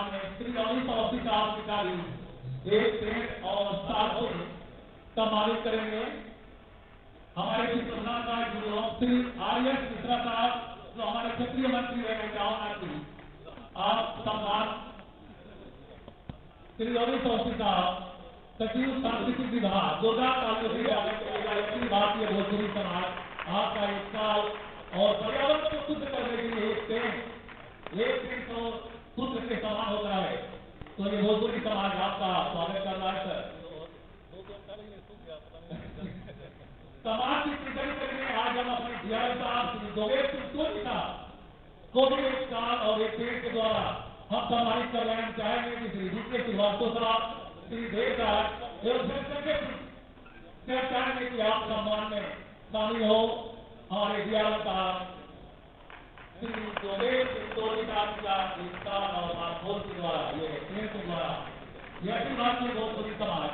समाज में श्री अमित अवस्थी साहब अधिकारी एक पेड़ और सात फूल सम्मानित करेंगे। हमारे श्री प्रधान श्री आर.एस. मिश्रा साहब जो हमारे क्षेत्रीय मंत्री रहे जाओ आप सम्मान श्री अमित अवस्थी साहब सचिव सांस्कृतिक विभाग दुर्गा भारतीय भोजपुरी समाज आपका एक साल और पर्यावरण को शुद्ध करने के लिए एक पेड़ तो सूत्र के समान हो रहा है। तो ये भोजपुरी समाज आपका स्वागत कर रहा है सर। समाज की कृतज्ञता करके आज हम अपने डीआर साहब श्री जोगेश सिंह साहब को भी एक साल और एक पेड़ के द्वारा हम सम्मानित कर रहे हैं। चाहेंगे कि श्री दूसरे श्रीवास्तव साहब श्री देव साहब एवं चाहेंगे कि आप सम्मान में शामिल हो। हमारे डीआर साहब श्री जोगेश सिंह साहब का एक साल और के द्वारा ये पेड़ के द्वारा यह भारतीय भोजपुरी समाज